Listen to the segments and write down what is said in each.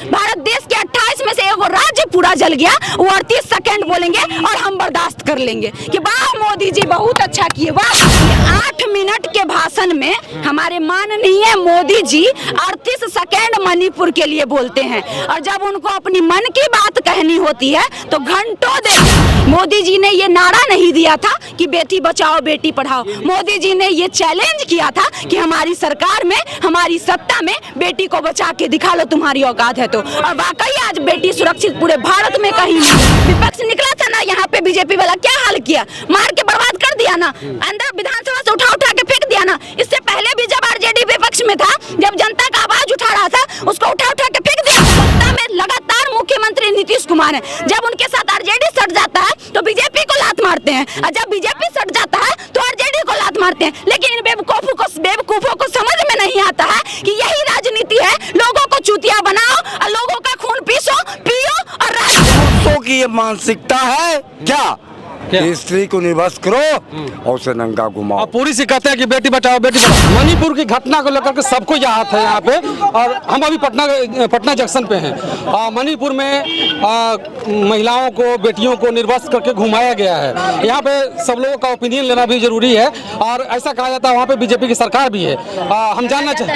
भारत देश के 28 में से एक राज्य पूरा जल गया, वो 38 सेकंड बोलेंगे और हम बर्दाश्त कर लेंगे कि वाह मोदी जी बहुत अच्छा किए। वाह 8 मिनट के भाषण में हमारे माननीय मोदी जी 38 सेकंड मणिपुर के लिए बोलते हैं, और जब उनको अपनी मन की बात कहनी होती है तो घंटों देर। मोदी जी ने ये नारा नहीं दिया था कि बेटी बचाओ बेटी पढ़ाओ, मोदी जी ने ये चैलेंज किया था कि हमारी सरकार में, हमारी सत्ता में बेटी को बचा के दिखा लो तुम्हारी औकात है तो। और वाकई आज बेटी सुरक्षित पूरे भारत में कहीं नहीं। विपक्ष निकला था ना यहाँ पे, बीजेपी वाला क्या हाल किया, मार के बर्बाद कर दिया ना, अंदर विधानसभा से उठा उठा के फेंक दिया ना। इससे पहले भी जब आरजेडी विपक्ष में था, जब जनता का आवाज उठा रहा था, उसको उठा उठा के फेंक दिया। सत्ता में लगातार मुख्यमंत्री नीतीश कुमार है, जब उनके साथ आरजेडी सट जाता है तो बीजेपी को लात मारते हैं, और जब बीजेपी सट जाता है तो आरजेडी को लात मारते हैं। लेकिन इन बेवकूफों को समझ में नहीं आता है कि यही राजनीति है, लोगों को चूतिया बनाओ और लोगों का खून पियो और दोस्तों की ये मानसिकता है क्या कि स्त्री को निर्वस्त्र करो और उसे नंगा घुमाओ। पूरी सी कहते हैं कि बेटी बचाओ बेटी पढ़ाओ। मणिपुर की घटना को लेकर के सबको याद है यहाँ पे, और हम अभी पटना जंक्शन पे हैं। मणिपुर में महिलाओं को, बेटियों को निर्वस्त्र करके घुमाया गया है। यहाँ पे सब लोगों का ओपिनियन लेना भी जरूरी है, और ऐसा कहा जाता है वहाँ पे बीजेपी की सरकार भी है। हम जानना चाहते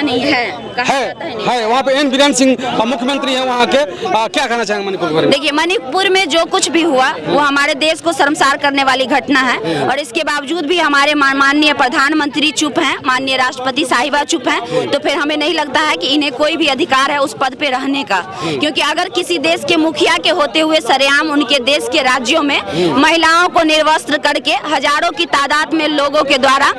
हैं वहाँ पे एन बीरेन सिंह मुख्यमंत्री है वहाँ के, क्या कहना चाहेंगे मणिपुर के बारे में? देखिए, मणिपुर में जो कुछ भी हुआ वो हमारे देश को शर्मसार करने वाली घटना है, और इसके बावजूद भी हमारे माननीय प्रधानमंत्री चुप हैं, माननीय राष्ट्रपति साहिबा चुप हैं, तो फिर हमें नहीं लगता है कि इन्हें कोई भी अधिकार है उस पद पे रहने का। क्योंकि अगर किसी देश के मुखिया के होते हुए सरेआम उनके देश के राज्यों में महिलाओं को निर्वस्त्र करके हजारों की तादाद में लोगों के द्वारा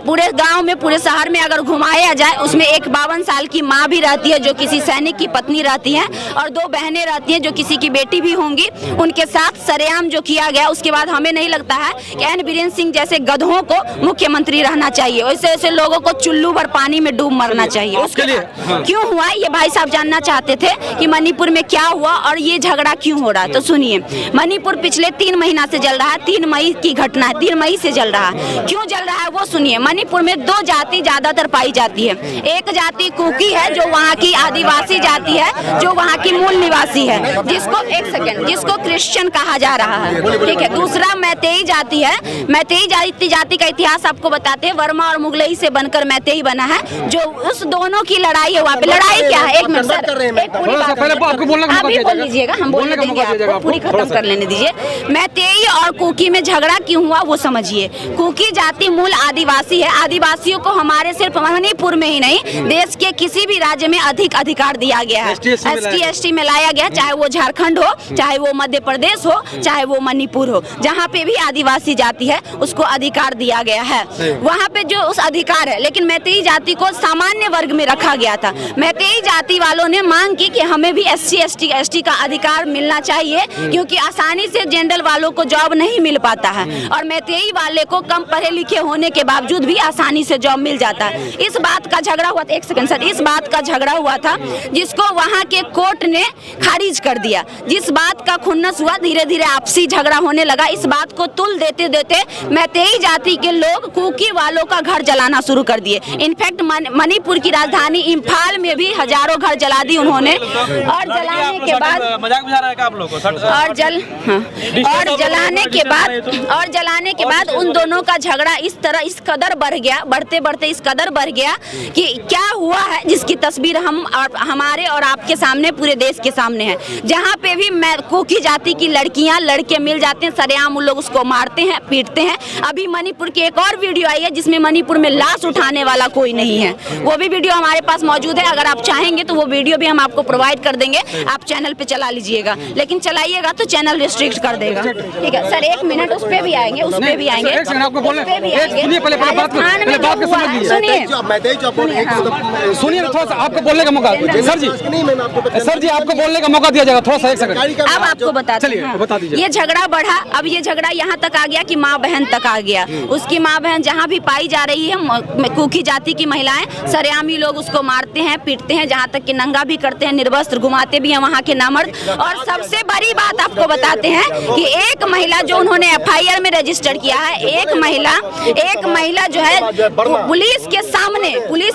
पूरे गाँव में, पूरे शहर में अगर घुमाया जाए, उसमें एक 52 साल की माँ भी रहती है जो किसी सैनिक की पत्नी रहती है, और 2 बहनें रहती हैं जो किसी की बेटी भी होंगी, उनके साथ सरेआम जो किया गया, उसके बाद हमें नहीं लगता है कि एन बीरेन सिंह जैसे गधों को मुख्यमंत्री रहना चाहिए। वैसे ऐसे लोगों को चुल्लू भर पानी में डूब मरना चाहिए। उसके लिए क्यों हुआ ये भाई साहब जानना चाहते थे कि मणिपुर में क्या हुआ और ये झगड़ा क्यों हो रहा है। तो सुनिए, मणिपुर पिछले 3 महीना से जल रहा है, 3 मई की घटना है, 3 मई से जल रहा है। क्यों जल रहा है वो सुनिए। मणिपुर में 2 जाति ज्यादातर पाई जाती है। एक जाति कुकी है जो वहाँ की आदिवासी जाति है, जो वहाँ की मूल निवासी है, जिसको क्रिश्चियन कहा जा रहा है, ठीक है। दूसरा मैतेई जाति है। मैतेई जाति का इतिहास आपको बताते हैं, वर्मा और मुगलई से बनकर मैतेई बना है, जो उस दोनों की लड़ाई है। वहाँ पे लड़ाई क्या है, एक मिनट सर, एक पूरी बात आप ही बोल लीजिएगा, हम बोलने देंगे आपको, पूरी खत्म कर लेने दीजिए। मैतेई और कुकी में झगड़ा क्यों हुआ वो समझिए। कुकी जाति मूल आदिवासी है। आदिवासियों को हमारे सिर्फ मणिपुर में ही नहीं, देश के किसी भी राज्य में अधिक अधिकार दिया गया है। ST में लाया गया, चाहे वो झारखंड हो, चाहे वो मध्य प्रदेश हो, चाहे वो मणिपुर हो, जहाँ पे भी आदिवासी जाति है उसको अधिकार दिया गया है। वहाँ पे जो उस अधिकार है, लेकिन मैतेई जाति को सामान्य वर्ग में रखा गया था। मैतेई जाति वालों ने मांग की कि हमें भी ST का अधिकार मिलना चाहिए, क्योंकि आसानी से जनरल वालों को जॉब नहीं मिल पाता है, और मैतेई वाले को कम पढ़े लिखे होने के बावजूद भी आसानी से जॉब मिल जाता है। इस बात का झगड़ा हुआ था, एक सेकंड सर, इस बात का झगड़ा हुआ था जिसको वहाँ के कोर्ट ने खारिज कर दिया। जिस बात का खुन्नस हुआ, धीरे धीरे आपसी झगड़ा होने लगा। इस बात को तुल देते देते मैतेई जाति के लोग कुकी वालों का घर जलाना शुरू कर दिए। इनफैक्ट मणिपुर की राजधानी इम्फाल में भी हजारों घर जला दी उन्होंने, और जलाने के बाद जलाने के बाद उन दोनों का झगड़ा इस कदर बढ़ गया, बढ़ते बढ़ते इस कदर बढ़ गया कि क्या हुआ है, जिसकी तस्वीर हम हमारे और आपके सामने, पूरे देश के सामने है। जहाँ पे भी कुकी जाति की लड़कियां लड़के मिल जाते हैं, सरेआम उन लोग उसको मारते हैं, पीटते हैं। अभी मणिपुर की एक और वीडियो आई है जिसमें मणिपुर में लाश उठाने वाला कोई नहीं है, वो भी वीडियो हमारे पास मौजूद है। अगर आप चाहेंगे तो वो वीडियो भी हम आपको प्रोवाइड कर देंगे, आप चैनल पे चला लीजिएगा, लेकिन चलाइएगा तो चैनल रिस्ट्रिक्ट कर देगा, ठीक है सर। 1 मिनट, उस पे भी आएंगे, उस पे भी आएंगे, सुनिए, थोड़ा सा आपको बोलने का मौका। सर जी आपको बोलने का मौका दिया जाएगा, थोड़ा सा 1 सेकंड। अब आपको बता दीजिए, ये झगड़ा बढ़ा, अब ये झगड़ा यहाँ तक आ गया कि माँ बहन तक आ गया। उसकी माँ बहन जहाँ भी पाई जा रही है, कुकी जाति की महिलाएं, सरेआम ही लोग उसको मारते हैं, पीटते हैं, जहाँ तक कि नंगा भी करते हैं, निर्वस्त्र घुमाते भी हैं वहाँ के नामर्द। और सबसे बड़ी बात आपको बताते हैं कि एक महिला जो उन्होंने FIR में रजिस्टर किया है, एक महिला जो है पुलिस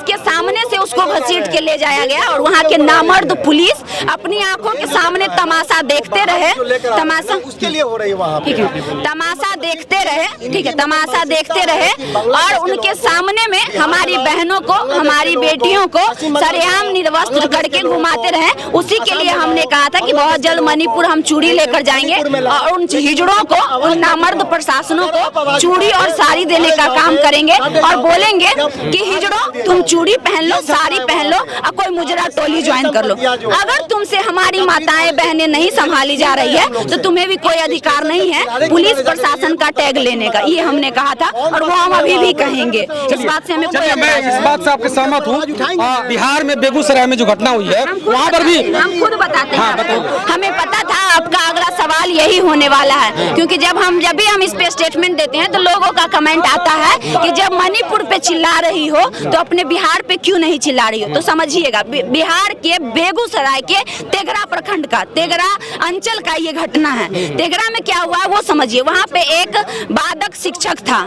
के सामने से उसको घसीट के ले जाया गया और वहाँ के नामर्द पुलिस अपनी आंखों के सामने तमाशा देखते रहे, तमाशा उसके लिए हो रही है वहाँ पे। ठीक है, तमाशा देखते रहे, ठीक है, तमाशा देखते रहे और उनके सामने में हमारी बहनों को, हमारी बेटियों को सरेआम निर्वस्त्र करके घुमाते रहे। उसी के लिए हमने कहा था कि बहुत जल्द मणिपुर हम चूड़ी लेकर जाएंगे और उन हिजड़ों को, उन नामर्द प्रशासनों को चूड़ी और साड़ी देने का काम करेंगे और बोलेंगे कि हिजड़ों तुम चूड़ी पहन लो, साड़ी पहन लो और कोई मुजरा टोली ज्वाइन कर लो। अगर तुमसे हमारी माताएं बहनें नहीं संभाली जा रही है तो तुम्हें भी कोई अधिकार नहीं है पुलिस प्रशासन का टैग लेने का, ये हमने कहा था और वो हम अभी भी कहेंगे। इस बात से हमें कोई मैं इस बात से आपके सहमत हूँ। बिहार में बेगूसराय में जो घटना हुई है वहाँ पर भी हम खुद बताते हैं, हमें पता था आपका अगला सवाल यही होने वाला है, क्योंकि जब भी हम इस पे स्टेटमेंट देते हैं तो लोगों का कमेंट आता है कि जब मणिपुर पे चिल्ला रही हो तो अपने बिहार पे क्यों नहीं चिल्ला रही हो। तो समझिएगा, बिहार के बेगूसराय के तेघरा प्रखंड का, तेघरा अंचल का ये घटना है। तेघरा में क्या हुआ वो समझिए। वहाँ पे एक वादक शिक्षक था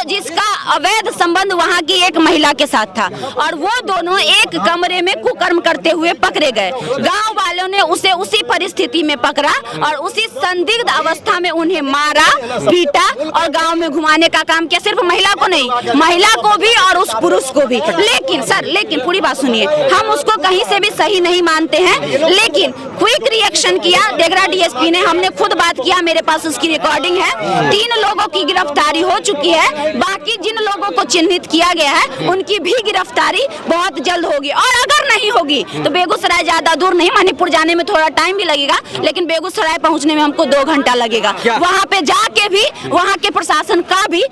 जिसका अवैध संबंध वहाँ की एक महिला के साथ था और वो दोनों एक कमरे में कुकर्म करते हुए पकड़े गए। गांव वालों ने उसे उसी परिस्थिति में पकड़ा और उसी संदिग्ध अवस्था में उन्हें मारा, पीटा और गांव में घुमाने का काम किया। सिर्फ महिला को नहीं, महिला को भी और उस पुरुष को भी। लेकिन पूरी बात सुनिए, हम उसको कहीं से भी सही नहीं मानते हैं, लेकिन क्विक रिएक्शन किया तेघरा DSP ने। हमने खुद बात किया, मेरे पास उसकी रिकॉर्डिंग है। 3 लोगों की गिरफ्तारी हो चुकी है, बाकी जिन लोगों को चिन्हित किया गया है उनकी भी गिरफ्तारी बहुत जल्द होगी। और अगर नहीं होगी तो बेगूसराय ज्यादा दूर नहीं, मणिपुर जाने में थोड़ा टाइम भी लगेगा, लेकिन बेगूसराय पहुंचने में हमको 2 घंटा लगेगा। वहाँ पे जाके भी वहाँ के प्रशासन का भी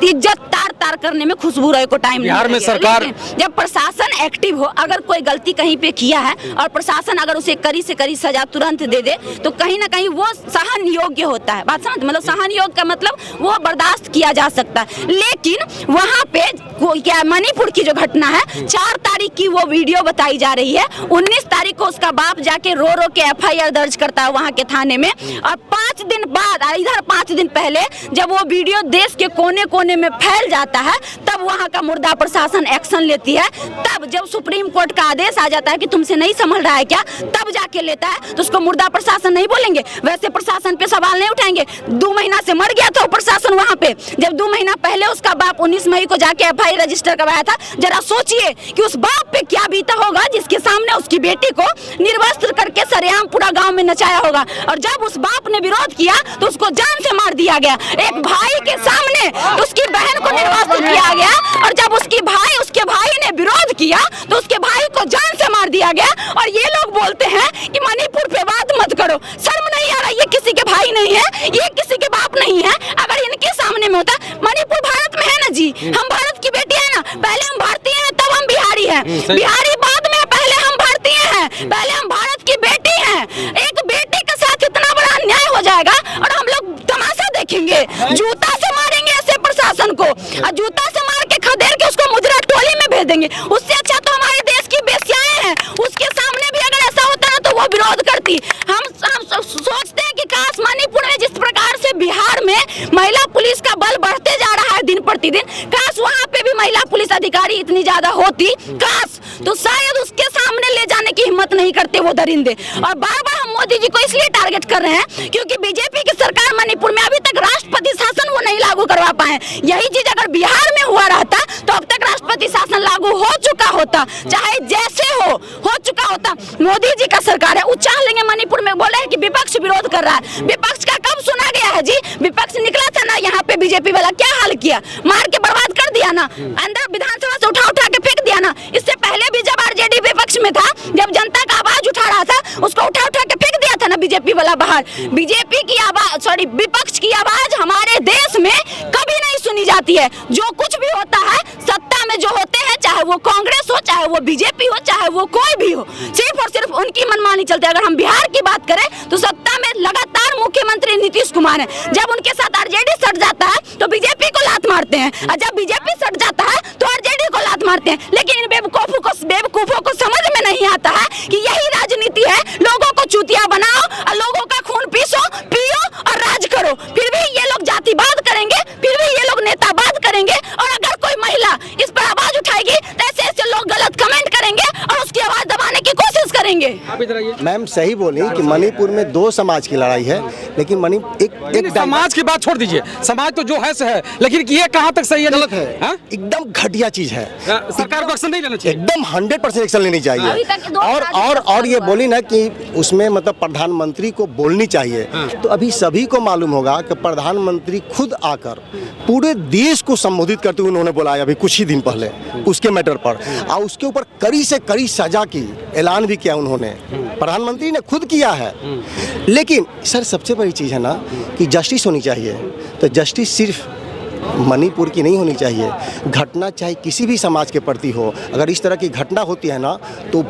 इज्जत तार करने में खुशबू राय को टाइम बिहार में सरकार, जब प्रशासन एक्टिव हो, अगर कोई गलती कहीं पे किया है और प्रशासन अगर उसे कड़ी से कड़ी सजा तुरंत दे दे तो कहीं ना कहीं वो सहन योग्य होता है। बात समझ, मतलब सहन योग्य का मतलब वो बर्दाश्त किया जा सकता है। लेकिन वहाँ पे क्या मणिपुर की जो घटना है, 4 तारीख की वो वीडियो बताई जा रही है, 19 तारीख को उसका बाप जाके रो के FIR दर्ज करता है वहाँ के थाने में और 5 दिन बाद, इधर 5 दिन पहले जब वो वीडियो देश के कोने कोने में फैल जाता है तब वहाँ का मुर्दा प्रशासन एक्शन लेती है। तब जब सुप्रीम कोर्ट का आदेश आ जाता है कि तुमसे नहीं संभल रहा है क्या, तब जाके लेता है, तो उसको मुर्दा प्रशासन नहीं बोलेंगे। वैसे प्रशासन पे सवाल नहीं उठाएंगे। 2 महीना से मर गया था वो प्रशासन वहाँ पे, जब 2 महीना पहले उसका बाप 19 मई को जाके FIR रजिस्टर करवाया था। जरा सोचिए कि उस बाप पे क्या बीता होगा जिसके सामने उसकी बेटी को निर्वस्त्र करके सरेआम पूरा गांव में नचाया होगा। और जब उस बाप ने विरोध किया तो उसको जान से मार दिया गया। एक भाई के सामने उसकी बहन को निर्वस्त्र किया गया और जब उसके भाई ने विरोध किया तो उसके भाई को जान से मार दिया गया। और ये लोग बोलते हैं कि मणिपुर पे बात मत करो। शर्म नहीं आ रहा? ये किसी के भाई नहीं है, ये किसी के बाप नहीं है। अगर इनके सामने में होता, मणिपुर भारत में है ना जी, हम भारत की बेटी है ना। पहले हम भारतीय हैं तब हम बिहारी हैं, बिहारी बाद में, पहले हम भारतीय हैं, पहले हम भारत की बेटी हैं। एक बेटी के साथ इतना बड़ा अन्याय हो जाएगा और हम लोग तमाशा देखेंगे, जूता से मारेंगे ऐसे प्रशासन को और जूता से मार के खदेड़ के उसको मुजरा टोली में भेज देंगे। उससे अच्छा तो हमारे देश की बेस्याएं हैं, उसके सामने भी अगर ऐसा होता ना तो वो विरोध करती। हम सोचते हैं कि काश मणिपुर में जिस प्रकार से बिहार में महिला पुलिस का बल बढ़ते जा रहा है दिन प्रतिदिन, काश वहाँ पे भी महिला पुलिस अधिकारी इतनी ज्यादा होती, काश, तो शायद उसके सामने ले जाने की हिम्मत नहीं करते वो दरिंदे। और बार बार हम मोदी जी को इसलिए टारगेट कर रहे हैं क्योंकि बीजेपी की सरकार मणिपुर में अभी तक राष्ट्रपति शासन वो नहीं लागू करवा पाए। यही चीज अगर बिहार में हुआ रहता तो अब तक राष्ट्रपति शासन लागू हो चुका होता, चाहे जैसे हो चुका होता। मोदी जी का सरकार है, उच्चार लेंगे मणिपुर में, बोले कि विपक्ष विरोध कर रहा है। विपक्ष का कब सुना गया है जी? विपक्ष निकला था ना यहाँ पे, बीजेपी वाला क्या हाल किया, मार के बर्बाद कर दिया ना, अंदर विधानसभा से उठा के फेंक दिया ना। इससे पहले भी जब RJD विपक्ष में था, जब जनता का आवाज उठा रहा था, उसको उठा के फेंक दिया था ना बीजेपी वाला बाहर। बीजेपी की आवाज, सॉरी, विपक्ष की आवाज हमारे देश में कभी नहीं सुनी जाती है। जो कुछ भी होता है सत्ता में जो होते हैं, चाहे वो कांग्रेस हो, चाहे वो बीजेपी हो, चाहे वो कोई भी हो, सिर्फ और सिर्फ उनकी मनमानी चलती है। अगर हम बिहार की बात करें तो सत्ता में लगातार मुख्यमंत्री नीतीश कुमार है। जब उनके साथ आरजेडी सट जाता है तो बीजेपी को लात मारते हैं, और जब बीजेपी सट जाता है तो आरजेडी को लात मारते हैं। लेकिन इन बेवकूफों को समझ में नहीं आता है कि यही राजनीति है। लोगों को चूतिया बनाओ और लोगों का खून पियो और राज करो। फिर भी ये लोग जातिवाद करेंगे, फिर भी ये लोग नेतावाद करेंगे। और अगर कोई महिला इस पर आवाज उठाएगी तो ऐसे लोग गलत कमेंट करेंगे और उसकी आवाज दबाने की कोशिश करेंगे। मैम सही बोली कि मणिपुर में दो समाज की लड़ाई है, लेकिन एक समाज की बात छोड़ दीजिए, समाज तो जो है से है, लेकिन ये कहाँ तक सही है? गलत है, एकदम घटिया चीज है। सरकार को एक्शन नहीं लेना चाहिए, एकदम 100% एक्शन लेनी चाहिए। और ये बोली ना कि उसमें मतलब प्रधानमंत्री को बोलनी चाहिए, तो अभी सभी को मालूम होगा कि प्रधानमंत्री खुद आकर पूरे देश को संबोधित करते हुए उन्होंने बोला अभी कुछ ही दिन पहले उसके मैटर पर, और उसके ऊपर कड़ी से कड़ी सजा की ऐलान भी किया उन्होंने, प्रधानमंत्री ने खुद किया है। लेकिन सर सबसे बड़ी चीज़ है ना कि जस्टिस होनी चाहिए, तो जस्टिस सिर्फ मणिपुर की नहीं होनी चाहिए, घटना चाहे किसी भी समाज के प्रति हो, अगर इस तरह की घटना होती है ना तो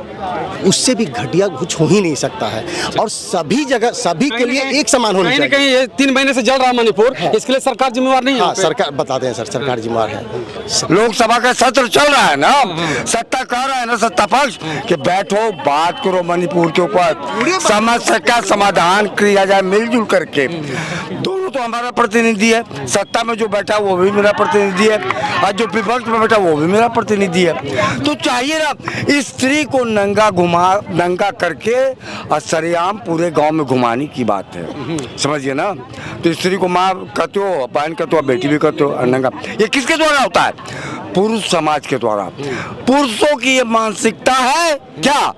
उससे भी घटिया कुछ हो ही नहीं सकता है। और सभी जगह सभी के लिए एक समान होनी चाहिए। कहीं ये 3 महीने से जल रहा मणिपुर, इसके लिए सरकार जिम्मेवार नहीं है? हाँ, सरकार बताते हैं सर, सरकार जिम्मेवार है। लोकसभा का सत्र चल रहा है ना, सत्ता कह रहा है ना सत्ता पक्ष कि बैठो बात करो मणिपुर के ऊपर, समस्या का समाधान किया जाए मिलजुल करके। दोनों तो हमारा प्रतिनिधि है, सत्ता में जो बैठा वो भी मेरा प्रतिनिधि है, और जो विपक्ष में बैठा वो भी मेरा प्रतिनिधि है। तो चाहिए ना स्त्री को नंगा करके और सरेआम पूरे गांव में घुमाने की बात है, समझिए ना। तो स्त्री को माँ कहते हो, बहन कहते हो, बेटी भी कहते हो, नंगा। ये किसके द्वारा होता है? पुरुष समाज के द्वारा। पुरुषों की ये मानसिकता है क्या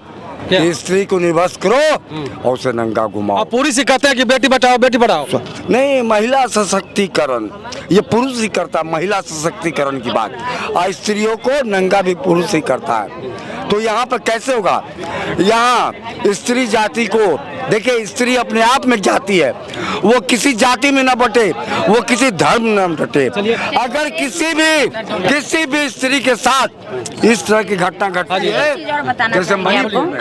कि स्त्री को निवस करो और उसे नंगा घुमाओ। पूरी सी कहते हैं कि बेटी बचाओ बेटी पढ़ाओ। नहीं, महिला सशक्तिकरण ये पुरुष ही करता, महिला सशक्तिकरण की बात। और स्त्रियों को नंगा भी पुरुष ही करता है। तो यहाँ पर कैसे होगा? यहाँ स्त्री जाति को देखिए, स्त्री अपने आप में जाति है, वो किसी जाति में न बटे, वो किसी धर्म में न बटे। अगर किसी भी स्त्री के साथ इस तरह की घटना घटती है, जैसे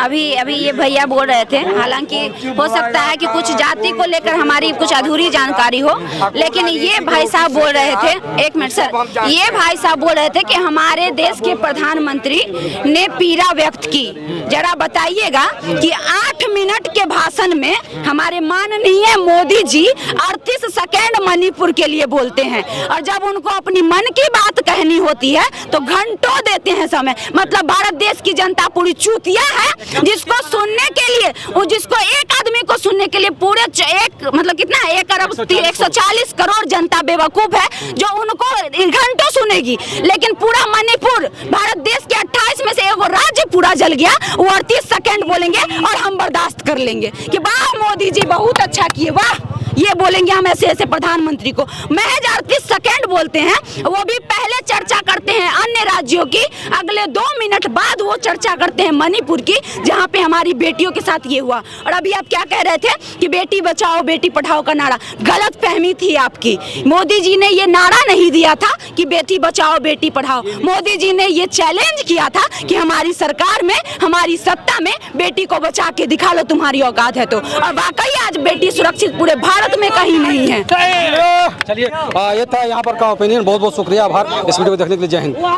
अभी ये भैया बोल रहे थे, हालांकि हो सकता है कि कुछ जाति को लेकर हमारी कुछ अधूरी जानकारी हो, लेकिन ये भाई साहब बोल रहे थे, एक मिनट सर, ये भाई साहब बोल रहे थे कि हमारे देश के प्रधानमंत्री ने पीड़ा व्यक्त की। जरा बताइएगा कि 8 मिनट के भाषण में हमारे माननीय मोदी जी 38 सेकेंड मणिपुर के लिए बोलते हैं, और जब उनको अपनी मन की बात कहनी होती है तो घंटों देते हैं समय। मतलब भारत देश की जनता पूरी चूतिया है, जिसको सुनने के लिए, जिसको एक आदमी को सुनने के लिए पूरे मतलब कितना 1 अरब 140 करोड़ जनता बेवकूफ है जो उनको घंटों सुनेगी। लेकिन पूरा मणिपुर, भारत देश के 28 में से एक राज्य पूरा जल गया, वो 38 सेकेंड बोलेंगे और हम बर्दाश्त कर लेंगे कि वाह मोदी जी बहुत अच्छा किए, वाह ये बोलेंगे हम ऐसे प्रधानमंत्री को। महज 38 सेकेंड बोलते हैं, वो भी पहले चर्चा करते हैं अन्य राज्यों की, अगले 2 मिनट बाद वो चर्चा करते हैं मणिपुर की, जहाँ पे हमारी बेटियों के साथ ये हुआ। और अभी आप क्या कह रहे थे कि बेटी बचाओ बेटी पढ़ाओ का नारा, गलत फहमी थी आपकी। मोदी जी ने ये नारा नहीं दिया था कि बेटी बचाओ बेटी पढ़ाओ, मोदी जी ने ये चैलेंज किया था कि हमारी सरकार में, हमारी सत्ता में बेटी को बचा के दिखा लो तुम्हारी औकात है तो। और वाकई आज बेटी सुरक्षित पूरे भारत में कहीं नहीं है। चलिए, ये था यहाँ पर का ओपिनियन। बहुत बहुत शुक्रिया, आभार इस वीडियो को देखने के लिए। जय हिंद।